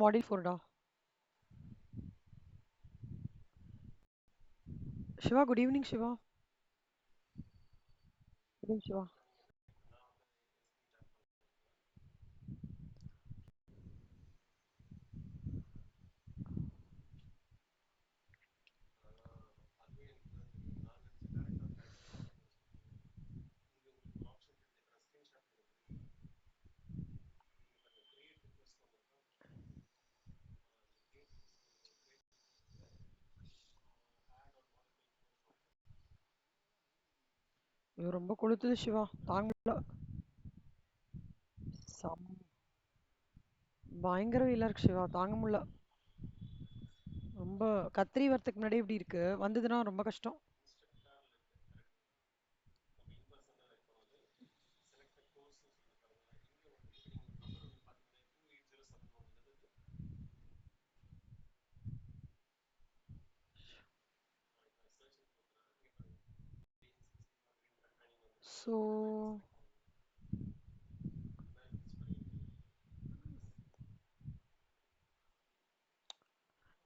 Module 4டா. Siva, good evening Siva. Good evening Siva. இது ரொம்ப கொளுத்துது சிவா, தாங்க முடியல. சம் பயங்கர வெயிலா இருக்கு சிவா, தாங்க முடியல. ரொம்ப கத்திரி வரத்துக்கு முன்னாடி இப்படி இருக்கு, வந்ததுன்னா ரொம்ப கஷ்டம். ஸோ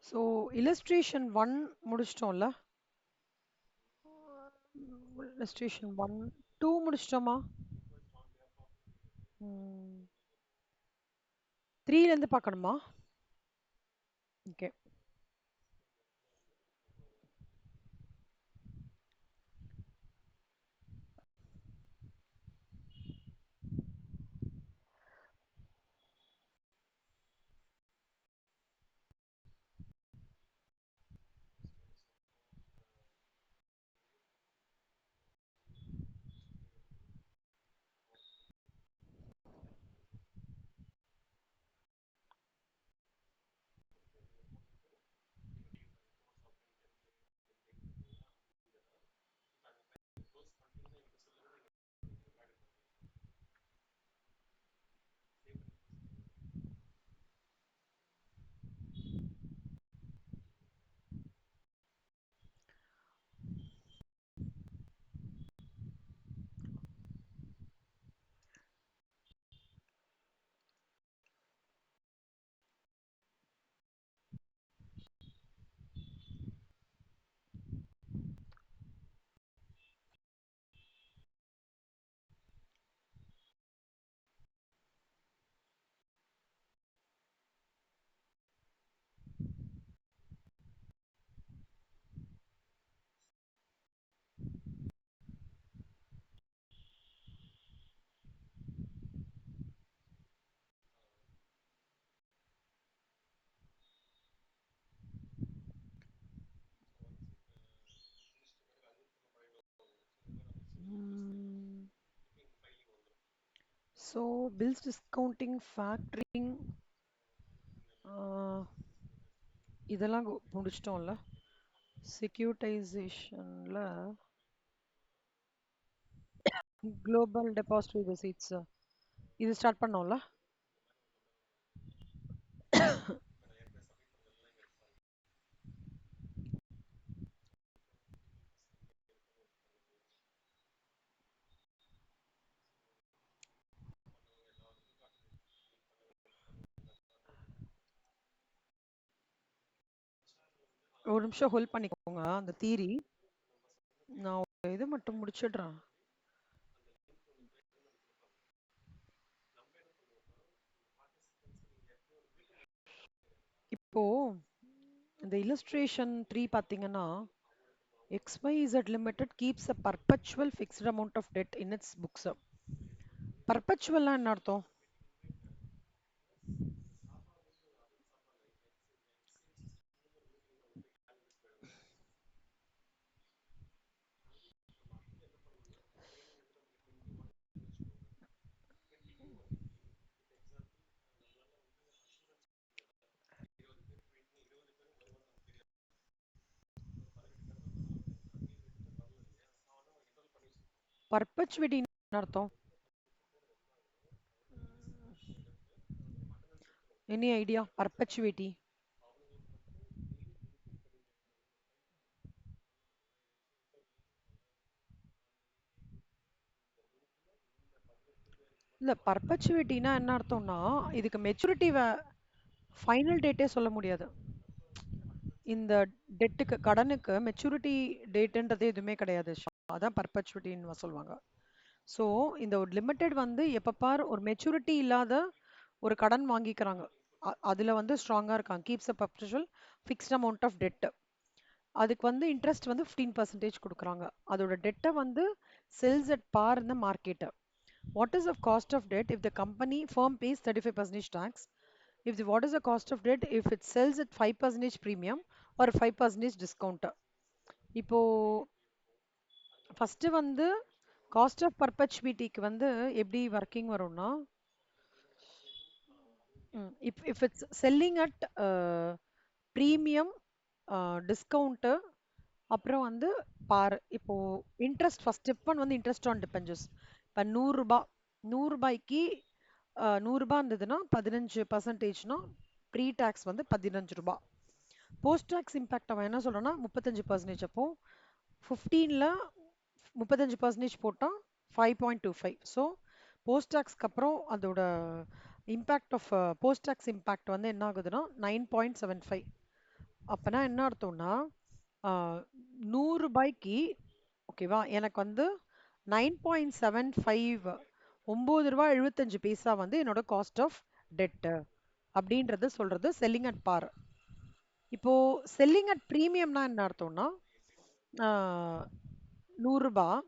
ஸோ இல்லஸ்ட்ரேஷன் 1 முடிச்சிட்டோம்ல. இல்லஸ்ட்ரேஷன் 1 2 முடிச்சிட்டோமா? 3லேருந்து பார்க்கணுமா? Okay. So bills discounting, factoring, இதெல்லாம் முடிச்சிட்டோம்ல. செக்யூரிட்டைசேஷன்ல குளோபல் டெபாசிட்டரி ரெசீட்ஸ் இது ஸ்டார்ட் பண்ணோம்ல. ஒரு நிமிஷம் ஹோல்ட் பண்ணிக்கோங்க அந்த தீரி. நான் ஒரு இது மட்டும் முடிச்சிடுறேன். இப்போ இந்த illustration 3 பார்த்தீங்கன்னா, XYZ Limited keeps a perpetual fixed amount of debt in its books. பர்பச்சுவல்லாம் என்ன அர்த்தம்? பர்பச்சுவிட்டி என்ன அர்த்தம்? Any idea? பர்பச்சுவிட்டி இல்ல, பர்பச்சுவிட்டினா என்ன அர்த்தம்னா இதுக்கு மெச்சூரிட்டி ஃபைனல் டேட்டே சொல்ல முடியாது. இந்த டெட்டுக்கு கடனுக்கு மெச்சூரிட்டி டேட்ன்றது எதுவுமே கிடையாது. அதான் பர்பச்சுவிட்டின்னு சொல்லுவாங்க. ஸோ இந்த ஒரு லிமிடெட் வந்து எப்ப பார் ஒரு மெச்சூரிட்டி இல்லாத ஒரு கடன் வாங்கிக்கிறாங்க. அதுல வந்து ஸ்ட்ராங்கா இருக்காங்க. Keeps a perpetual fixed amount of debt. அதுக்கு வந்து இன்ட்ரெஸ்ட் வந்து 15% குடுக்குறாங்க. அதோட டெட்ட வந்து sells at par in the market. What is the cost of debt if the company firm pays 35% tax? If the, what is the cost of debt if it sells at 5% premium or 5% discount? இப்போ first வந்து cost of பர்பச்சுவிட்டிக்கு வந்து எப்படி working வரும்னா, if it's selling at premium, discount, அப்புறம் வந்து பார். இப்போ interest first step one வந்து interest on debentures. இப்போ 100 ரூபாய், 100 ரூபாய்க்கு 100 ரூபாய் இருந்ததுன்னா 15%னா ப்ரீ டேக்ஸ் வந்து 15 ரூபாய். போஸ்ட் டேக்ஸ் இம்பாக்ட் அவன் என்ன சொல்றான்னா 35%. அப்போ 15ல 35% போட்டால் 5.25. ஸோ போஸ்ட் டேக்ஸ்க்கு அப்புறம் அதோட impact of post tax impact வந்து என்ன ஆகுதுன்னா 9.75. அப்பனா என்ன அர்த்தம்னா 100 ரூபாய்க்கு ஓகேவா எனக்கு வந்து 9.75, 9 ரூபாய் 75 பைசா வந்து என்னோட காஸ்ட் ஆஃப் டெட் அப்படின்றது சொல்றது செல்லிங் அட் பார். இப்போ செல்லிங் அட் பிரீமியம்னா என்ன அர்த்தம்னா 100 ரூபாய்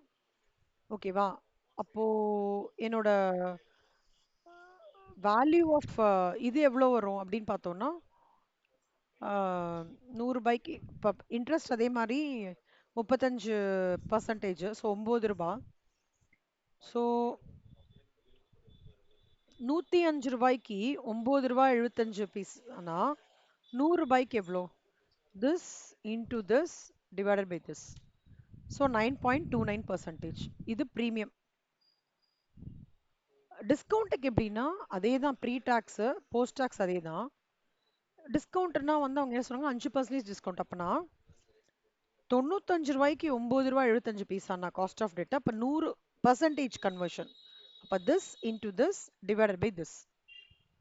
ஓகேவா. அப்போ என்னோட வேல்யூ ஆஃப் இது எவ்வளோ வரும் அப்படின்னு பார்த்தோம்னா 100 ரூபாய்க்கு இப்போ இன்ட்ரெஸ்ட் அதே மாதிரி 35%. ஸோ 9 ரூபாய். ஸோ 105 ரூபாய்க்கு 9 ரூபாய் 75 பைசானா 100 ரூபாய்க்கு எவ்வளோ? This into this divided by this. So 9.29%. இது ப்ரீமியம். டிஸ்கவுண்ட்டுக்கு எப்படின்னா அதே தான், ப்ரீ டேக்ஸு போஸ்ட் டேக்ஸ் அதே தான். டிஸ்கவுண்ட்னா வந்து அவங்க என்ன சொல்றாங்க 5% டிஸ்கவுண்ட். அப்பனா 95 ரூபாய்க்கு 9 ரூபாய் 75 பைசானா காஸ்ட் ஆஃப் டெட். அப்போ 100% கன்வர்ஷன். அப்போ this into this divided by this.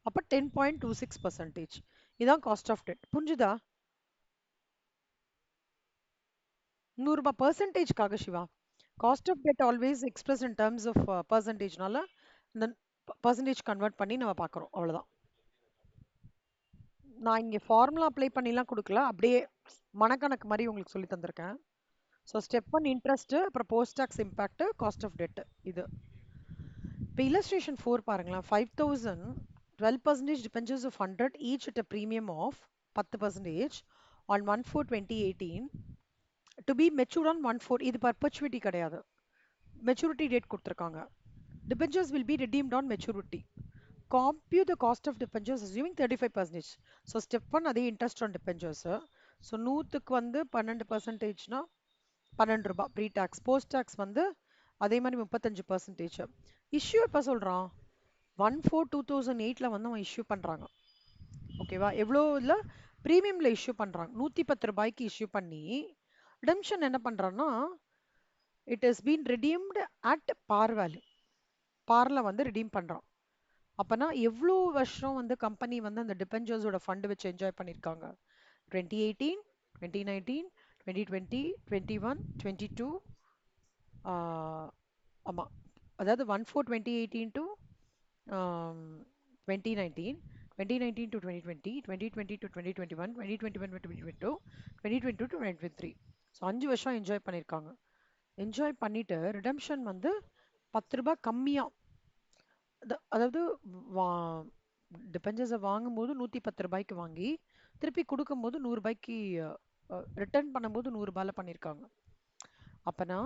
அப்போ 10.26%. இதான் காஸ்ட் ஆஃப் டெட். புரிஞ்சுதா? 100 ரூபாய் பர்சன்டேஜ்க்காக Siva. Cost of debt always express in terms of பர்சன்டேஜ்னால இந்த பர்சன்டேஜ் கன்வெர்ட் பண்ணி நம்ம பார்க்குறோம், அவ்வளோதான். நான் இங்கே ஃபார்முலா அப்ளை பண்ணிலாம் கொடுக்கல, அப்படியே மனக்கணக்கு மாதிரி உங்களுக்கு சொல்லி தந்திருக்கேன். ஸோ ஸ்டெப் ஒன் இன்ட்ரெஸ்ட், அப்புறம் post tax impact, cost of debt. இது இப்போ illustration 4 பாருங்களேன். 5,000, 12% dependence of 100 each at a premium of 10% on 1/4/2018 to be matured on 1/4. இது perpetuity கிடையாது, மெச்சூரிட்டி டேட் கொடுத்துருக்காங்க. debentures will be redeemed on maturity. Compute the cost of debentures assuming 35%. So step one அதே interest on debentures. So 100க்கு வந்து 12%னா 12 ரூபாய் pre tax. Post tax வந்து அதே மாதிரி 35%. இஷ்யூ எப்போ சொல்கிறான்? 1/4/2008 வந்து அவன் இஷ்யூ பண்ணுறாங்க. ஓகேவா. எவ்வளோ இல்லை ப்ரீமியமில் இஷ்யூ பண்ணுறாங்க. 110 ரூபாய்க்கு இஷ்யூ பண்ணி ரிடம்ஷன் என்ன பண்ணுறான்னா it is been redeemed at par value. பாரில் வந்து ரிடீம் பண்ணுறான். அப்போனா எவ்வளோ வருஷம் வந்து கம்பெனி வந்து அந்த டிபெஞ்சர்ஸோட ஃபண்டு வச்சு என்ஜாய் பண்ணியிருக்காங்க? 2018, 2019, 2020, 21, 22. ஆமாம், அதாவது 1/4/2018 to 2019, 2019 to 2020, 2020 to 2021, 2021 to 2022, 2022 to 2023. So 5 வருஷம் என்ஜாய் பண்ணியிருக்காங்க. என்ஜாய் பண்ணிட்டு ரிடம்ஷன் வந்து 10 ரூபாய் கம்மியாக, அதாவது டிபெஞ்சர்ஸை வாங்கும்போது 110 ரூபாய்க்கு வாங்கி திருப்பி கொடுக்கும்போது 100 ரூபாய்க்கு ரிட்டர்ன் பண்ணும்போது 100 ரூபாயில் பண்ணியிருக்காங்க. அப்போனா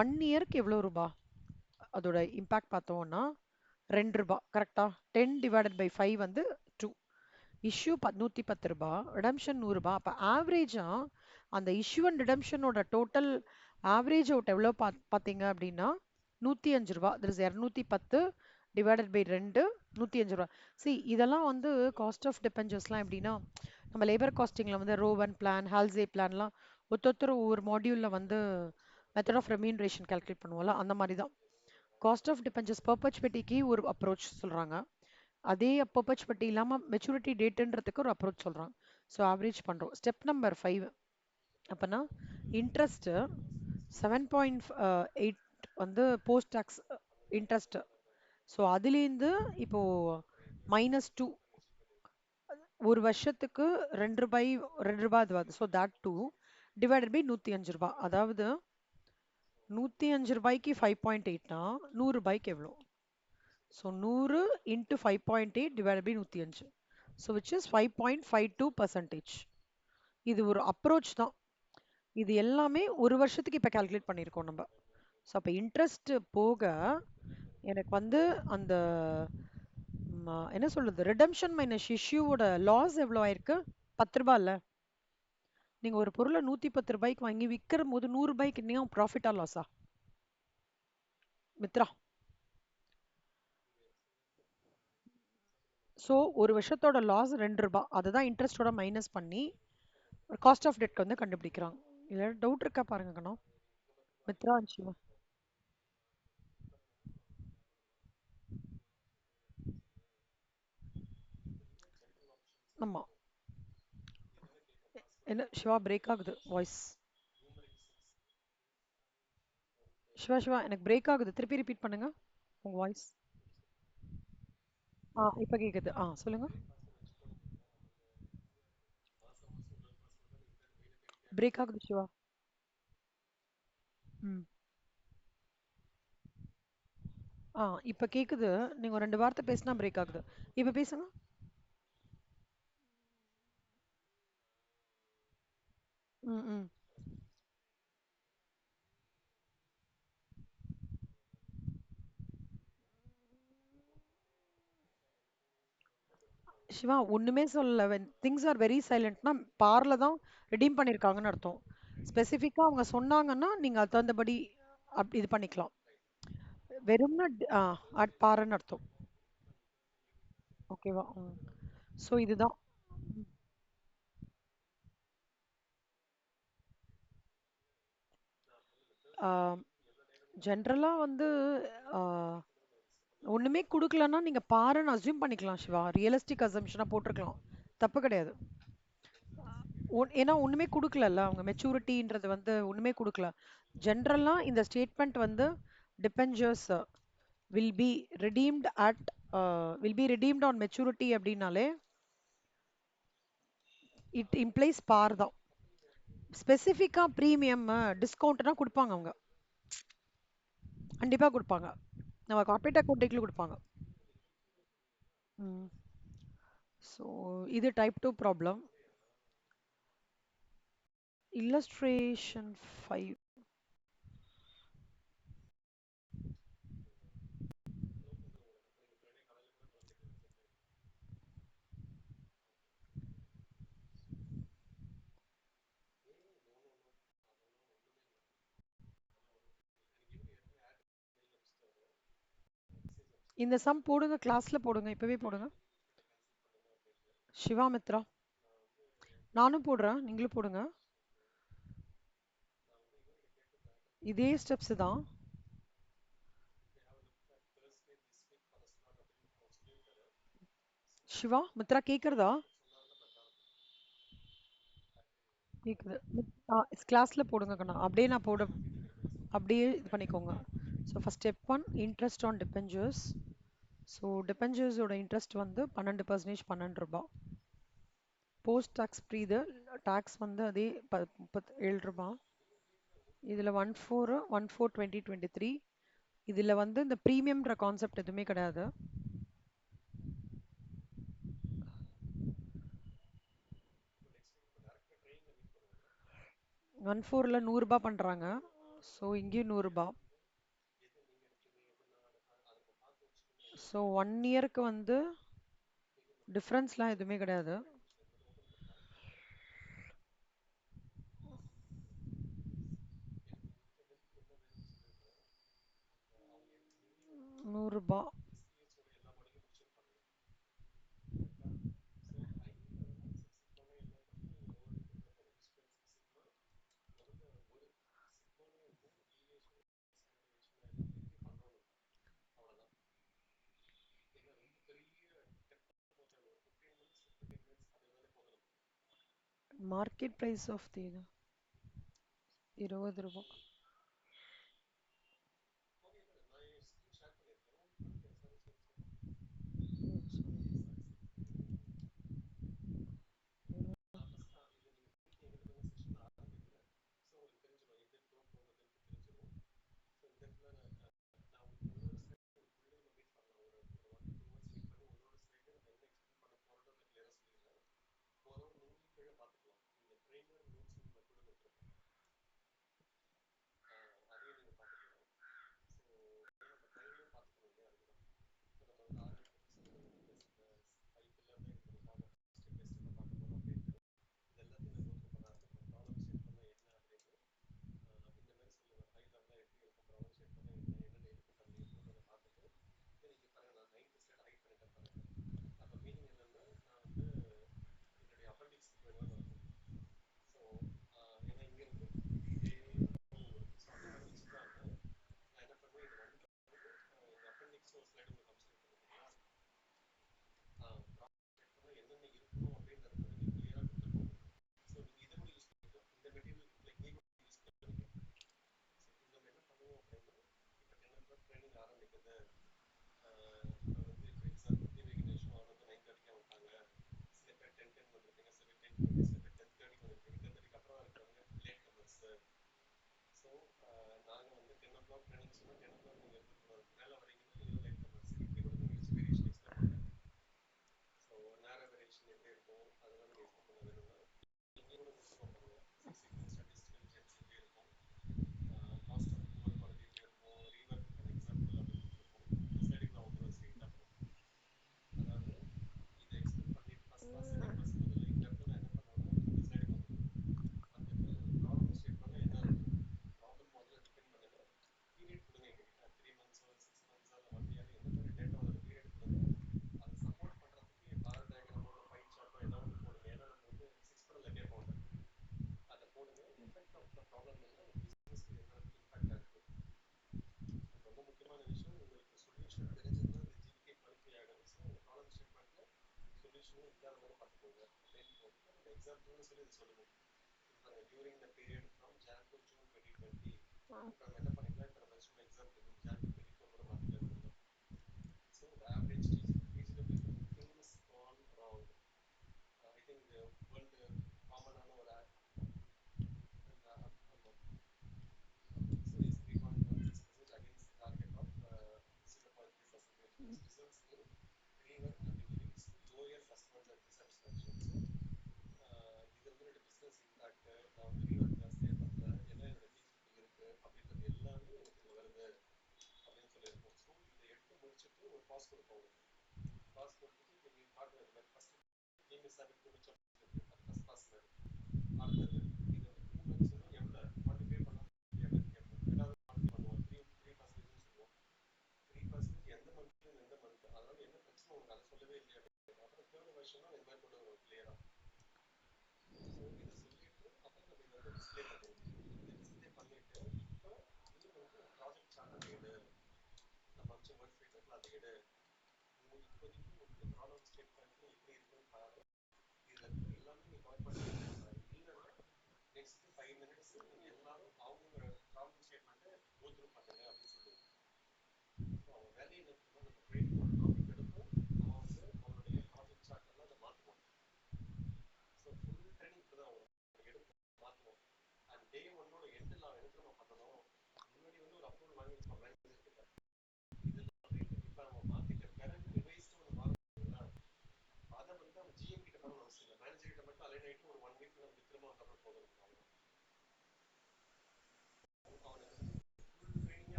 1 இயருக்கு எவ்வளோ ரூபா அதோட இம்பேக்ட் பார்த்தோம்னா 2 ரூபாய். கரெக்டா? 10 டிவைடட் பை 5 வந்து 2. இஷ்யூ 110 ரூபாய், ரிடம்ஷன் 100 ரூபாய். அப்போ ஆவரேஜா அந்த இஷ்யூ அண்ட் ரிடம்ஷனோட டோட்டல் ஆவரேஜ் அவுட் எவ்வளோ பார்த்தீங்க அப்படின்னா 105 ரூபாய். தட் இஸ் 210 டிவைடட் பை 2, 105 ரூபாய். சி இதெல்லாம் வந்து காஸ்ட் ஆஃப் டிபெஞ்சர்ஸ்லாம் எப்படின்னா நம்ம லேபர் காஸ்டிங்கில் வந்து ரோவன் பிளான், ஹால்சே பிளான்லாம் ஒருத்தொருத்தர் ஒவ்வொரு மாடியூலில் வந்து மெத்தட் ஆஃப் ரெமியூனரேஷன் கால்குலேட் பண்ணுவோம்ல, அந்த மாதிரி தான். காஸ்ட் ஆஃப் டிபெஞ்சர்ஸ் பர்பச்சுவிட்டிக்கு ஒரு அப்ரோச் சொல்கிறாங்க. அதே அப்பப்பச் வட்டி இல்லாம மெச்சூரிட்டி டேட்டுன்றதுக்கு ஒரு அப்ரோச் சொல்றாங்க. ஸோ ஆவரேஜ் பண்றோம். ஸ்டெப் நம்பர் 5 அப்பனா இன்ட்ரெஸ்ட் 7.8 வந்து போஸ்ட் டாக்ஸ் இன்ட்ரெஸ்ட். ஸோ அதுலேருந்து இப்போ -2 ஒரு வருஷத்துக்கு 2 ரூபாய் 2 ரூபாய் அதுவாது. So that two divided by 105 ரூபாய். அதாவது 105 ரூபாய்க்கு 5.8னா 100 ரூபாய்க்கு எவ்வளோ? So 100 into 5.8 divide by 105. So which is 5.52%. இது ஒரு அப்ரோச் தான். இது எல்லாமே ஒரு வருஷத்துக்கு இப்போ கால்குலேட் பண்ணியிருக்கோம் நம்ம. ஸோ அப்போ இன்ட்ரெஸ்ட் போக எனக்கு வந்து அந்த என்ன சொல்றது, ரிடம்ஷன் மைனஸ் இஷ்யூவோட லாஸ் எவ்வளோ ஆயிருக்கு? 10 ரூபாய் இல்ல. நீங்க ஒரு பொருளை 110 ரூபாய்க்கு வாங்கி விற்கிற போது 100 ரூபாய்க்கு இன்னும் ப்ராஃபிட்டா லாஸா மித்ரா? ஸோ ஒரு வருஷத்தோட லாஸ் 2 ரூபாய். அதுதான் இன்ட்ரெஸ்டோட மைனஸ் பண்ணி காஸ்ட் ஆஃப் டெட் வந்து கண்டுபிடிக்கிறாங்க. இதுல டவுட் இருக்கா பாருங்க கண்ணா. மித்ரா and சிவா. ஆமா. என்ன சிவா பிரேக் ஆகுது வாய்ஸ். சிவா எனக்கு பிரேக் ஆகுது. திருப்பி ரிப்பீட் பண்ணுங்க உங்க வாய்ஸ். இப்ப கேக்குது. சொல்லுங்க. பிரேக் ஆகுது சிவா. ம். இப்ப கேக்குது. நீங்க ஒரு 2 வார்த்தை பேசினா பிரேக் ஆகுது. இப்ப பேசுங்க. ம் ம். சிவா ஒண்ணுமே சொல்லல. when things are very silentனா பார்ல தான் redeem பண்ணிருக்காங்கன்னு அர்த்தம். ஸ்பெசிஃபிக்கா அவங்க சொன்னாங்கன்னா நீங்க அது தகுந்தபடி இது பண்ணிக்கலாம். வெறும்னா அட் பாருன்னு அர்த்தம். ஓகேவா? ஸோ இதுதான். ஜென்ரலா வந்து ஆ, ஒண்ணுமே குடுக்கலன்னா நீங்க பாருன்னு அஸ்யூம் பண்ணிக்கலாம் சிவா. ரியலிஸ்டிக் அசம்ஷனா போட்டிருக்கலாம். தப்பு கிடையாது. ஏன்னா ஒண்ணுமே குடுக்கலல்ல. அவங்க மெச்சூரிட்டின்றது வந்து ஒண்ணுமே குடுக்கல. ஜென்ரலா இந்த ஸ்டேட்மெண்ட் வந்து debentures will be redeemed at will be redeemed on maturity அப்படின்னாலே இட் இம்ப்ளைஸ் பார் தான். ஸ்பெசிஃபிக்கா ப்ரீமியம் டிஸ்கவுண்ட்னா கொடுப்பாங்க அவங்க. கண்டிப்பா கொடுப்பாங்க. நம்ம கார்பரேட் அக்கௌண்டிங்ல கொடுப்பாங்க. ஸோ இது டைப் 2 ப்ராப்ளம். இல்லஸ்ட்ரேஷன் 5. இந்த சம் போடுங்க, கிளாஸ்ல போடுங்க, இப்பவே போடுங்க. சிவா மித்ரா. நானும் போடுறேன், நீங்களும் போடுங்க. இதே ஸ்டெப்ஸ் தான். சிவா மித்ரா கேக்குறதா? கேக்குது. கிளாஸ்ல போடுங்க கண்ணா. அப்படியே நான் போட அப்படியே இது பண்ணிக்கோங்க. So first step 1 interest on debentures. So டிபெஞ்சர்ஸோட இன்ட்ரெஸ்ட் வந்து 12%, 12 ரூபாய். போஸ்ட் டாக்ஸ் ப்ரீ டாக்ஸ் வந்து அதே 37 ரூபாய். இதில் 14/1/4/2023. இதில் வந்து இந்த ப்ரீமியம்ன்ற கான்செப்ட் எதுவுமே கிடையாது. 1/4ல 100 ரூபாய் பண்றாங்க. ஸோ இங்கேயும் 100 ரூபாய். ஸோ 1 இயருக்கு வந்து டிஃப்ரென்ஸ்லாம் எதுவுமே கிடையாது. 100 ரூபாய். மார்க்கெட் ப்ரைஸ் ஆஃப் தி இது 20 ரூபா.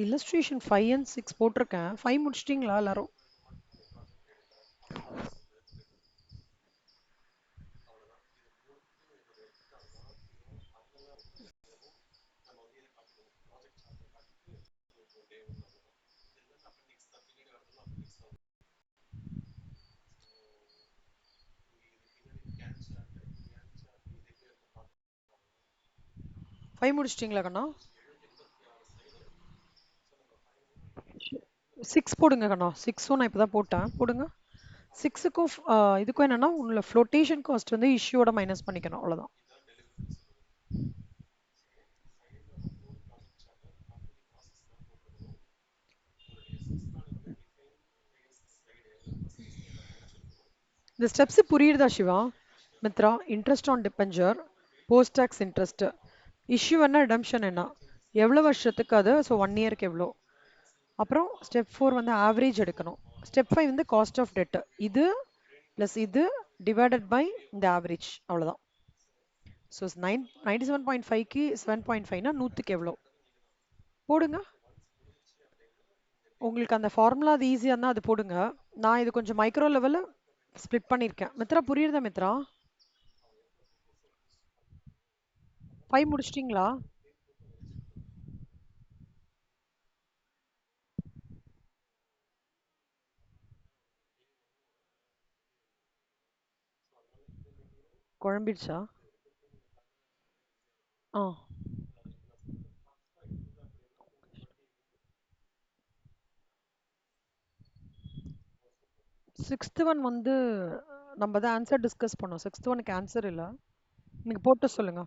illustration 5 and 6 போட்டிருக்கேன். 5 முடிச்சிட்டீங்களா எல்லாரும்? ஃபைவ் முடிச்சிட்டீங்களா கண்ணா? சிக்ஸ் போடுங்க கண்ணா. சிக்ஸும் நான் இப்பதான் போட்டேன், போடுங்க. சிக்ஸுக்கும் இதுக்கும் என்னன்னா உள்ள ஃப்ளோட்டேஷன் காஸ்ட் வந்து இஷ்யூவோட மைனஸ் பண்ணிக்கணும், அவ்வளவுதான். இந்த ஸ்டெப்ஸ் புரியுதா Siva? Mithra, interest on debenture, post tax interest, issue என்ன, ரிடம்ஷன் என்ன, எவ்வளவு வருஷத்துக்கு அது, ஸோ 1 இயருக்கு எவ்வளோ, அப்புறம் ஸ்டெப் 4 வந்து ஆவரேஜ் எடுக்கணும். ஸ்டெப் 5 வந்து காஸ்ட் ஆஃப் டெட், இது ப்ளஸ் இது டிவைடட் பை இந்த ஆவரேஜ், அவ்வளோதான். ஸோ 97.5க்கு 7.5னா 100க்கு எவ்வளோ போடுங்க. உங்களுக்கு அந்த ஃபார்முலா அது ஈஸியாக இருந்தால் அது போடுங்க. நான் இது கொஞ்சம் மைக்ரோ லெவலில் ஸ்ப்ளிட் பண்ணியிருக்கேன். மித்ரா புரியுறதா மித்ரா? 5 முடிச்சிட்டிங்களா? குழம்பிடுச்சா? ஆ. 6th ஒன் வந்து நம்ம தான் ஆன்சர் டிஸ்கஸ் பண்ணோம். 6th ஒனுக்கு ஆன்சர் இல்ல. நீங்க போட்டு சொல்லுங்க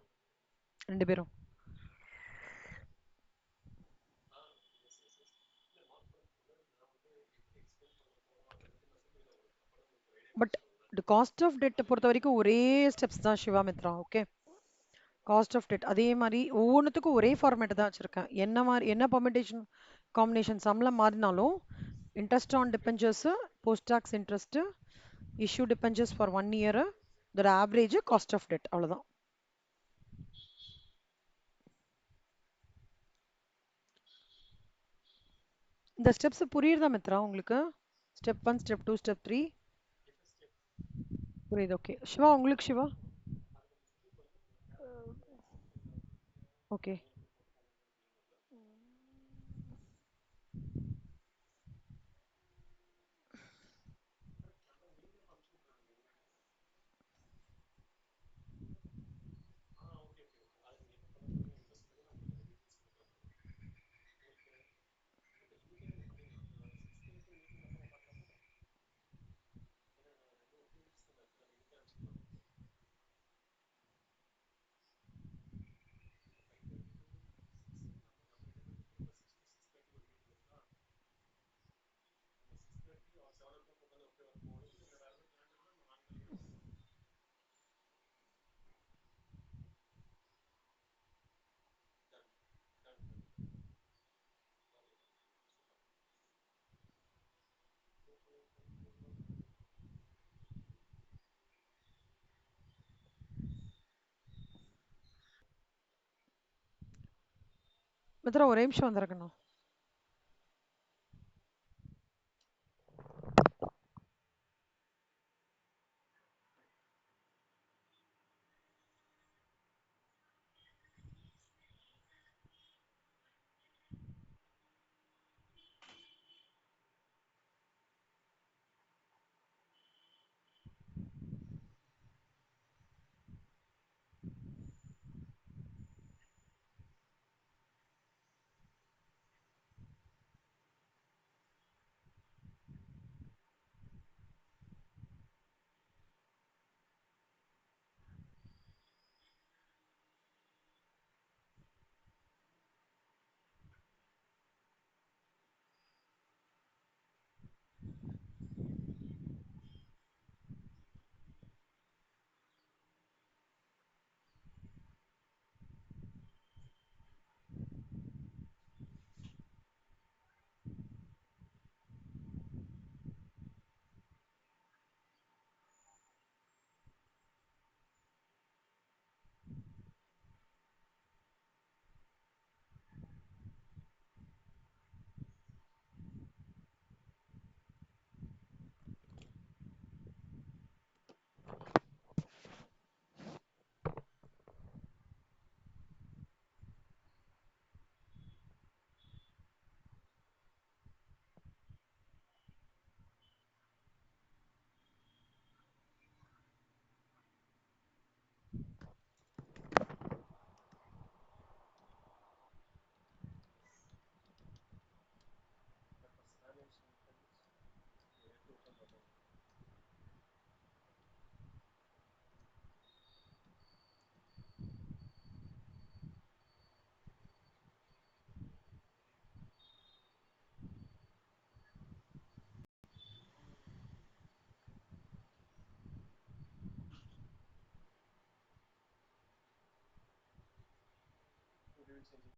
2 பேரும். பட் காஸ்ட் ஆஃப் டெட் பொறுத்த வரைக்கும் ஒரே ஸ்டெப்ஸ் தான் Siva Mithra. Okay. Cost of debt அதே மாதிரி ஒவ்வொன்றுத்துக்கும் ஒரே ஃபார்மேட் தான் வச்சிருக்கேன். என்ன மாதிரி என்ன பர்மிட்டேஷன் காம்பினேஷன் சம்பளம் மாறினாலும் interest on debentures, post tax interest, issue debentures for 1 year, இதோட ஆவரேஜ் காஸ்ட் ஆஃப் டெட் அவ்வளோதான். இந்த ஸ்டெப்ஸ் புரியுதா மித்ரா உங்களுக்கு? ஸ்டெப் 1, ஸ்டெப் 2, ஸ்டெப் 3 புரியுது. ஓகே சிவா, உங்களுக்கு சிவா? ஓகே. மித்ரா ஒரே நிமிஷம் வந்திருக்கணும்.